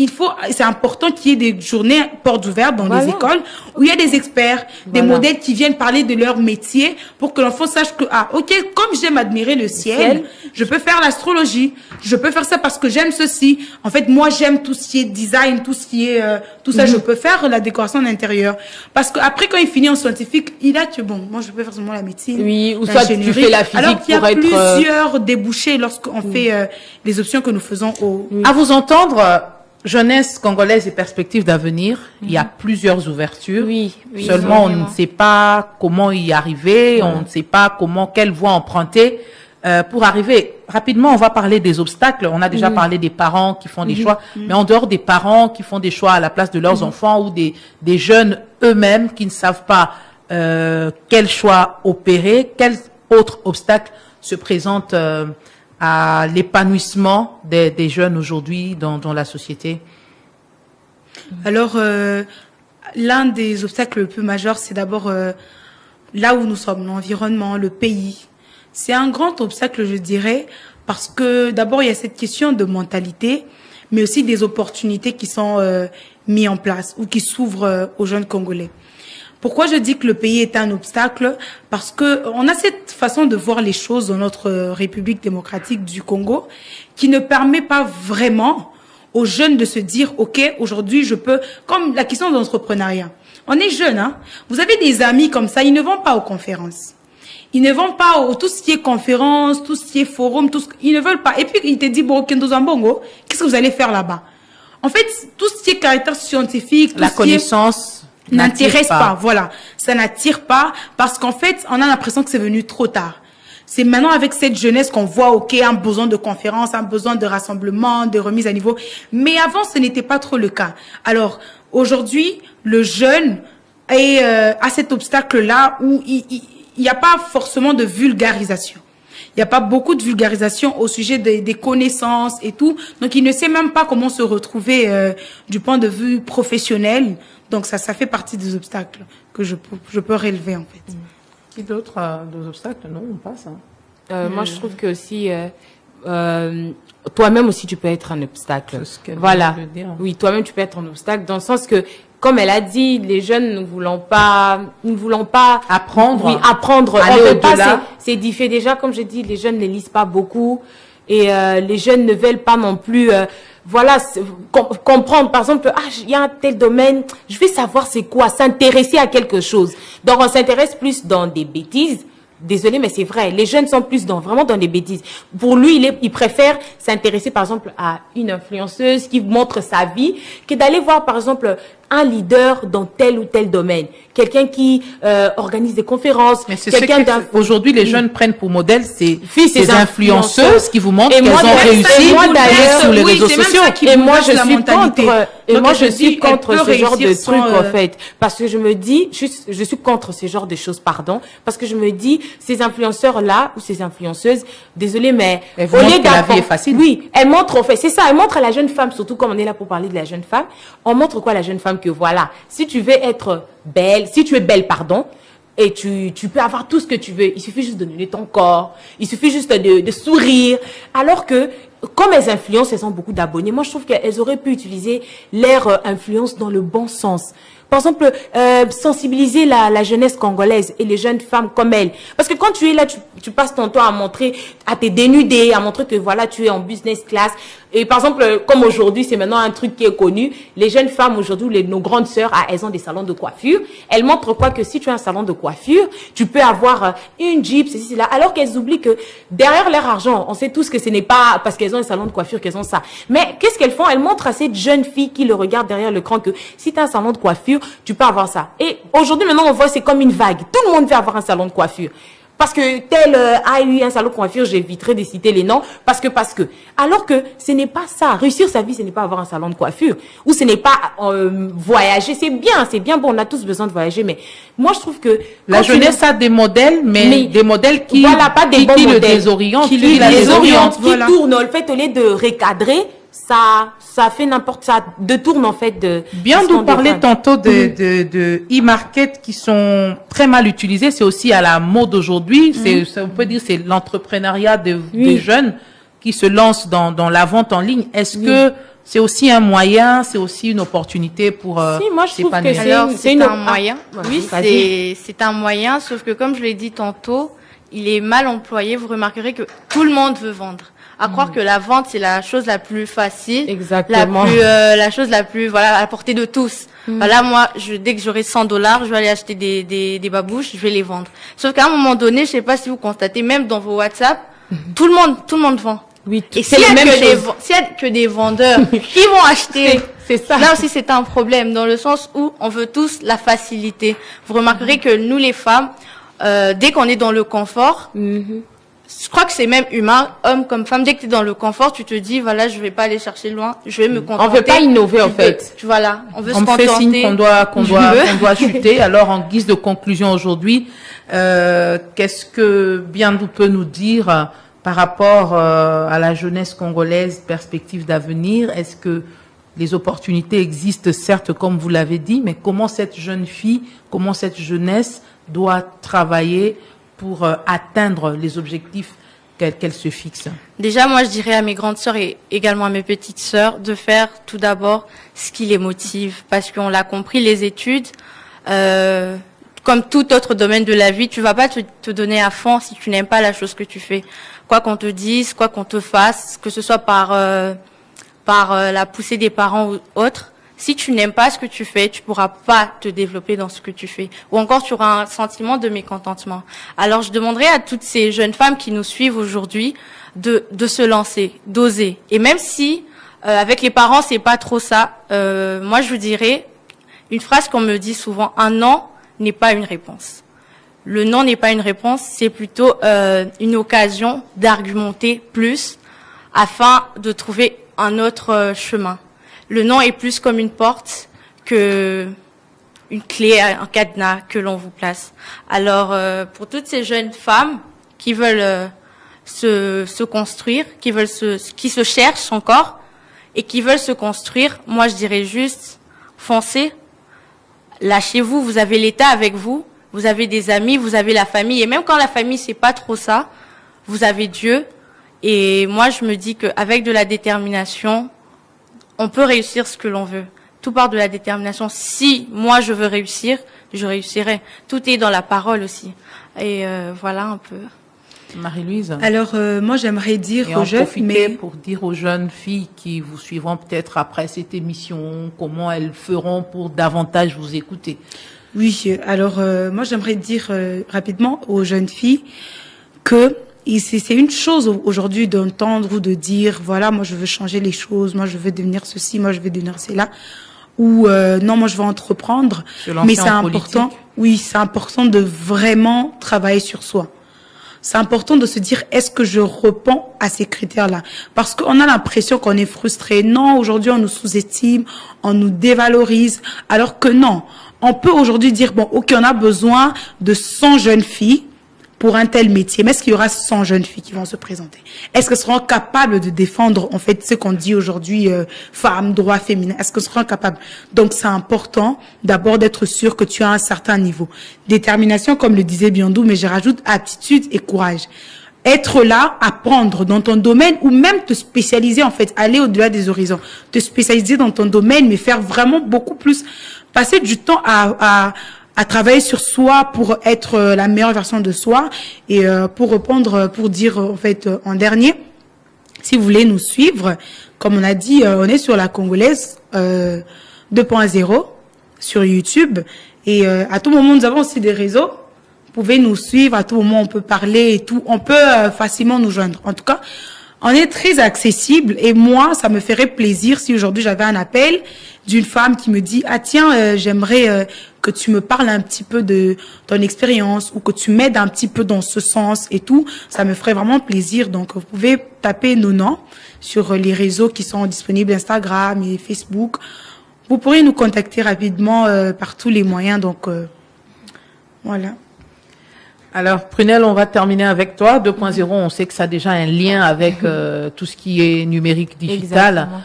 c'est important qu'il y ait des journées portes ouvertes dans les écoles où il y a des experts, des modèles qui viennent parler de leur métier pour que l'enfant sache que, ah, ok, comme j'aime admirer le ciel, je peux faire l'astrologie, je peux faire ça parce que j'aime ceci. En fait, moi, j'aime tout ce qui est design, tout ce qui est, tout ça, je peux faire la décoration d'intérieur. Parce que après, quand il finit en scientifique, il a que bon, moi, je peux faire seulement la médecine. Oui, ou soit tu fais la physique. Alors qu'il y a plusieurs débouchés lorsqu'on fait les options que nous faisons À vous entendre, jeunesse congolaise et perspectives d'avenir, il y a plusieurs ouvertures. Seulement, on ne sait pas comment y arriver, on ne sait pas quelle voie emprunter pour arriver. Rapidement, on va parler des obstacles. On a déjà parlé des parents qui font des choix, mais en dehors des parents qui font des choix à la place de leurs enfants, ou des jeunes eux-mêmes qui ne savent pas quel choix opérer, quels autres obstacles se présentent à l'épanouissement des jeunes aujourd'hui dans la société? Alors, l'un des obstacles le plus majeurs, c'est d'abord là où nous sommes, l'environnement, le pays. C'est un grand obstacle, je dirais, parce que d'abord, il y a cette question de mentalité, mais aussi des opportunités qui sont mises en place ou qui s'ouvrent aux jeunes Congolais. Pourquoi je dis que le pays est un obstacle? Parce que on a cette façon de voir les choses dans notre République démocratique du Congo qui ne permet pas vraiment aux jeunes de se dire, OK, aujourd'hui, je peux, comme la question de l'entrepreneuriat. On est jeunes, hein. Vous avez des amis comme ça, ils ne vont pas aux conférences. Ils ne vont pas tout ce qui est conférences, tout ce qui est forum, ils ne veulent pas. Et puis, ils te disent, bon, Kendo Zambongo, qu'est-ce que vous allez faire là-bas? En fait, tout ce qui est caractère scientifique, la connaissance n'intéresse pas. Voilà. Ça n'attire pas parce qu'en fait, on a l'impression que c'est venu trop tard. C'est maintenant avec cette jeunesse qu'on voit, OK, un besoin de conférence, un besoin de rassemblement, de remise à niveau. Mais avant, ce n'était pas trop le cas. Alors, aujourd'hui, le jeune est à cet obstacle-là où il n'y a pas forcément de vulgarisation. Il n'y a pas beaucoup de vulgarisation au sujet des connaissances et tout. Donc, il ne sait même pas comment se retrouver du point de vue professionnel. Donc, ça fait partie des obstacles que je peux relever, en fait. Qui d'autres des obstacles? Non, on passe. Hein. Moi, je trouve que aussi, toi-même aussi, tu peux être un obstacle. C'est ce qu'elle voilà. veut dire. Oui, toi-même, tu peux être un obstacle dans le sens que comme elle a dit, les jeunes ne voulons pas apprendre. Oui, apprendre. Aller au-delà. C'est difficile. Déjà, comme je dis, les jeunes ne lisent pas beaucoup et les jeunes ne veulent pas non plus, comprendre. Par exemple, il y a un tel domaine, je vais savoir c'est quoi, s'intéresser à quelque chose. Donc, on s'intéresse plus dans des bêtises. Désolé, mais c'est vrai. Les jeunes sont plus vraiment dans des bêtises. Pour lui, il préfère s'intéresser, par exemple, à une influenceuse qui montre sa vie que d'aller voir, par exemple, un leader dans tel ou tel domaine. Quelqu'un qui organise des conférences. Mais c'est aujourd'hui, les jeunes prennent pour modèle ces influenceuses qui vous montrent qu'elles ont réussi sur les réseaux sociaux. Et moi, je suis contre ce genre de trucs, en fait. Parce que je me dis, je suis contre ce genre de choses, pardon. Parce que je me dis, ces influenceurs-là, ou ces influenceuses, désolé, mais au lieu que la vie est facile. Oui, elles montrent, en fait, c'est ça, elles montrent à la jeune femme, surtout comme on est là pour parler de la jeune femme, on montre quoi à la jeune femme? Que voilà, si tu veux être belle, si tu es belle, pardon, et tu peux avoir tout ce que tu veux, il suffit juste de donner ton corps, il suffit juste de sourire, alors que, comme elles influencent, elles ont beaucoup d'abonnés, moi je trouve qu'elles auraient pu utiliser leur influence dans le bon sens. Par exemple, sensibiliser la jeunesse congolaise et les jeunes femmes comme elles. Parce que quand tu es là, tu passes ton temps à montrer, à te dénuder, à montrer que voilà, tu es en business class. Et par exemple, comme aujourd'hui, c'est maintenant un truc qui est connu. Les jeunes femmes aujourd'hui, nos grandes sœurs, elles ont des salons de coiffure. Elles montrent quoi que si tu as un salon de coiffure, tu peux avoir une Jeep, ceci, cela. Alors qu'elles oublient que derrière leur argent, on sait tous que ce n'est pas parce qu'elles ont un salon de coiffure qu'elles ont ça. Mais qu'est-ce qu'elles font? Elles montrent à cette jeune fille qui le regarde derrière l'écran que si tu as un salon de coiffure, tu peux avoir ça. Et aujourd'hui, maintenant, on voit c'est comme une vague. Tout le monde veut avoir un salon de coiffure. Parce que tel a eu un salon de coiffure, j'éviterai de citer les noms, parce que. Alors que ce n'est pas ça. Réussir sa vie, ce n'est pas avoir un salon de coiffure. Ou ce n'est pas voyager. C'est bien bon, on a tous besoin de voyager, mais moi je trouve que... La jeunesse a des modèles, mais des modèles qui... Voilà, pas des bons modèles. Désorientent. Qui désorientent, qui tournent. En fait, au lieu de recadrer, ça fait n'importe ça, de tourne en fait de... Bien de parler tantôt de e-market qui sont très mal utilisés, c'est aussi à la mode aujourd'hui, on peut dire c'est l'entrepreneuriat des jeunes qui se lancent dans la vente en ligne. Est-ce que c'est aussi un moyen, c'est aussi une opportunité pour si, moi je trouve que c'est un moyen. Oui, c'est un moyen, sauf que comme je l'ai dit tantôt, il est mal employé. Vous remarquerez que tout le monde veut vendre. À croire que la vente, c'est la chose la plus facile. Exactement. La chose la plus, voilà, à la portée de tous. Voilà, moi, dès que j'aurai $100, je vais aller acheter des babouches, je vais les vendre. Sauf qu'à un moment donné, je sais pas si vous constatez, même dans vos WhatsApp, tout le monde vend. Oui, et s'il y a que des vendeurs qui vont acheter, c'est ça. Là aussi, c'est un problème, dans le sens où on veut tous la facilité. Vous remarquerez que nous, les femmes, dès qu'on est dans le confort, je crois que c'est même humain, homme comme femme. Dès que tu es dans le confort, tu te dis, voilà, je vais pas aller chercher loin, je vais me contenter. On veut pas innover, en fait. Voilà, on veut se contenter. On fait signe qu'on doit chuter. Alors, en guise de conclusion aujourd'hui, qu'est-ce que Biandou peut nous dire par rapport à la jeunesse congolaise, perspective d'avenir? Est-ce que les opportunités existent, certes, comme vous l'avez dit, mais comment cette jeune fille, comment cette jeunesse doit travailler pour atteindre les objectifs qu'elle se fixe? Déjà, moi, je dirais à mes grandes sœurs et également à mes petites sœurs de faire tout d'abord ce qui les motive. Parce qu'on l'a compris, les études, comme tout autre domaine de la vie, tu vas pas te donner à fond si tu n'aimes pas la chose que tu fais. Quoi qu'on te dise, quoi qu'on te fasse, que ce soit par la poussée des parents ou autre. Si tu n'aimes pas ce que tu fais, tu pourras pas te développer dans ce que tu fais. Ou encore, tu auras un sentiment de mécontentement. Alors, je demanderais à toutes ces jeunes femmes qui nous suivent aujourd'hui de se lancer, d'oser. Et même si, avec les parents, c'est pas trop ça, moi, je vous dirais une phrase qu'on me dit souvent, un non n'est pas une réponse. Le non n'est pas une réponse, c'est plutôt une occasion d'argumenter plus afin de trouver un autre chemin. Le non est plus comme une porte que une clé, un cadenas que l'on vous place. Alors, pour toutes ces jeunes femmes qui veulent se construire, qui se cherchent encore et qui veulent se construire, moi je dirais juste foncez, lâchez-vous. Vous avez l'État avec vous, vous avez des amis, vous avez la famille, et même quand la famille c'est pas trop ça, vous avez Dieu. Et moi je me dis qu'avec de la détermination, on peut réussir ce que l'on veut. tout part de la détermination. Si moi je veux réussir, je réussirai. Tout est dans la parole aussi. Et voilà un peu. Marie-Louise. Alors, moi, j'aimerais dire aux jeunes, pour dire aux jeunes filles qui vous suivront peut-être après cette émission, comment elles feront pour davantage vous écouter. Oui, alors, moi, j'aimerais dire rapidement aux jeunes filles que c'est une chose aujourd'hui d'entendre ou de dire, voilà, moi, je veux changer les choses, moi, je veux devenir ceci, moi, je veux devenir cela, ou non, moi, je veux entreprendre. Mais c'est important, oui, c'est important de vraiment travailler sur soi. C'est important de se dire, est-ce que je réponds à ces critères-là? Parce qu'on a l'impression qu'on est frustré. Non, aujourd'hui, on nous sous-estime, on nous dévalorise. Alors que non, on peut aujourd'hui dire, bon, ok, on a besoin de 100 jeunes filles pour un tel métier. Mais est-ce qu'il y aura 100 jeunes filles qui vont se présenter? Est-ce qu'elles seront capables de défendre, en fait, ce qu'on dit aujourd'hui, femmes, droits féminins? Est-ce qu'elles seront capables? Donc, c'est important d'abord d'être sûr que tu as un certain niveau. Détermination, comme le disait Biandou, mais je rajoute aptitude et courage. Être là, apprendre dans ton domaine ou même te spécialiser, en fait, aller au-delà des horizons. Te spécialiser dans ton domaine, mais faire vraiment beaucoup plus, passer du temps à travailler sur soi pour être la meilleure version de soi. Et pour répondre, pour dire en fait en dernier, si vous voulez nous suivre, comme on a dit, on est sur la Congolaise 2.0 sur YouTube. Et à tout moment, nous avons aussi des réseaux. Vous pouvez nous suivre, à tout moment, on peut parler et tout. On peut facilement nous joindre. En tout cas, on est très accessible. Et moi, ça me ferait plaisir si aujourd'hui j'avais un appel d'une femme qui me dit, ah tiens, j'aimerais que tu me parles un petit peu de ton expérience ou que tu m'aides un petit peu dans ce sens et tout. Ça me ferait vraiment plaisir. Donc, vous pouvez taper nos noms sur les réseaux qui sont disponibles, Instagram et Facebook. Vous pourrez nous contacter rapidement par tous les moyens. Donc, voilà. Alors, Prunelle, on va terminer avec toi. 2.0, on sait que ça a déjà un lien avec tout ce qui est numérique, digital. Exactement.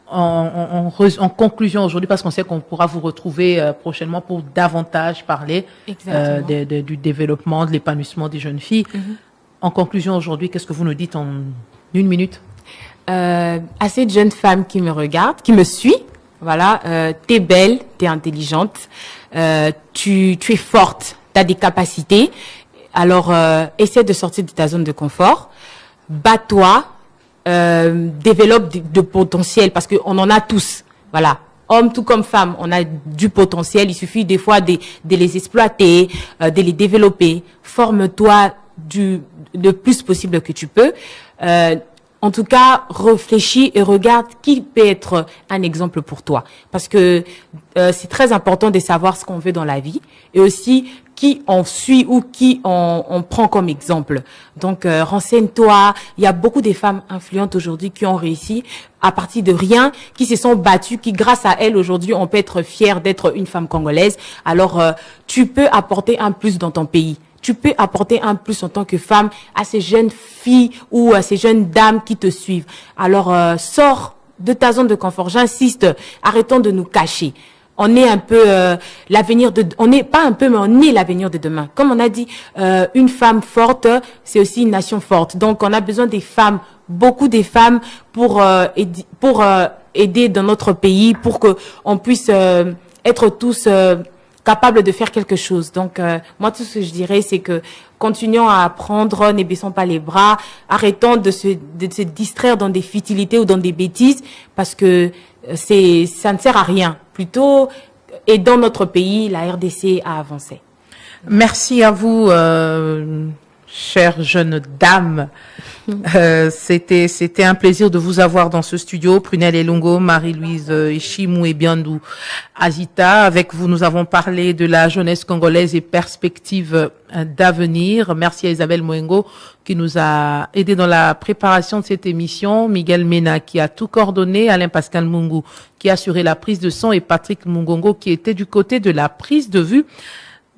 En conclusion aujourd'hui, parce qu'on sait qu'on pourra vous retrouver prochainement pour davantage parler du développement, de l'épanouissement des jeunes filles. En conclusion aujourd'hui, qu'est-ce que vous nous dites en 1 minute? Assez de jeunes femmes qui me regardent, qui me suivent. Voilà, t'es belle, t'es intelligente, tu es forte, t'as des capacités. Alors, essaie de sortir de ta zone de confort. Bats-toi. Développe de potentiel parce qu'on en a tous. Voilà. Hommes tout comme femmes, on a du potentiel. Il suffit des fois de les exploiter, de les développer. Forme-toi le plus possible que tu peux. En tout cas, réfléchis et regarde qui peut être un exemple pour toi. Parce que c'est très important de savoir ce qu'on veut dans la vie et aussi qui on suit ou qui on prend comme exemple. Donc, renseigne-toi. Il y a beaucoup de femmes influentes aujourd'hui qui ont réussi à partir de rien, qui se sont battues, qui grâce à elles aujourd'hui, on peut être fier d'être une femme congolaise. Alors, tu peux apporter un plus dans ton pays. Tu peux apporter un plus en tant que femme à ces jeunes filles ou à ces jeunes dames qui te suivent. Alors, sors de ta zone de confort. J'insiste, arrêtons de nous cacher. On est un peu l'avenir on n'est pas un peu, mais on est l'avenir de demain. Comme on a dit, une femme forte, c'est aussi une nation forte. Donc, on a besoin des femmes, beaucoup des femmes pour aider dans notre pays, pour que on puisse être tous capables de faire quelque chose. Donc, moi, tout ce que je dirais, c'est que continuons à apprendre, ne baissons pas les bras, arrêtons de se distraire dans des futilités ou dans des bêtises, parce que ça ne sert à rien. Plutôt, aidons notre pays, la RDC, à avancer. Merci à vous, chère jeune dame. C'était un plaisir de vous avoir dans ce studio. Prunelle Elongo, Marie-Louise Eshimou et Biandou Azita. Avec vous, nous avons parlé de la jeunesse congolaise et perspectives d'avenir. Merci à Isabelle Mwengo qui nous a aidé dans la préparation de cette émission. Miguel Mena qui a tout coordonné. Alain Pascal Mungu qui a assuré la prise de son et Patrick Mungongo qui était du côté de la prise de vue.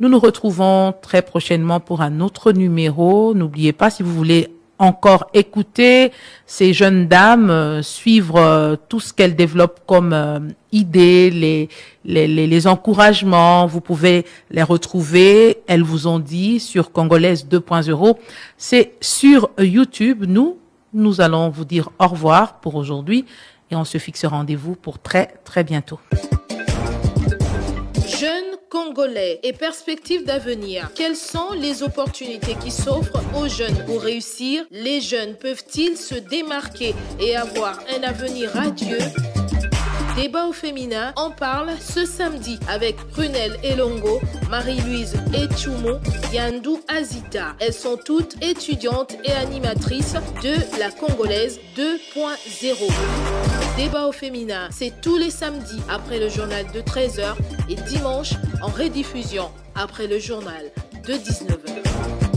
Nous nous retrouvons très prochainement pour un autre numéro. N'oubliez pas, si vous voulez encore écouter ces jeunes dames, suivre tout ce qu'elles développent comme idées, les encouragements, vous pouvez les retrouver. Elles vous ont dit sur Congolaise 2.0. C'est sur YouTube. Nous allons vous dire au revoir pour aujourd'hui et on se fixe rendez-vous pour très, très bientôt. Jeunes Congolais et perspectives d'avenir. Quelles sont les opportunités qui s'offrent aux jeunes pour réussir? Les jeunes peuvent-ils se démarquer et avoir un avenir radieux? Débat au féminin en parle ce samedi avec Prunelle Elongo, Marie-Louise Etchoumo, Yandou Azita. Elles sont toutes étudiantes et animatrices de la Congolaise 2.0. Débat au féminin, c'est tous les samedis après le journal de 13h et dimanche en rediffusion après le journal de 19h.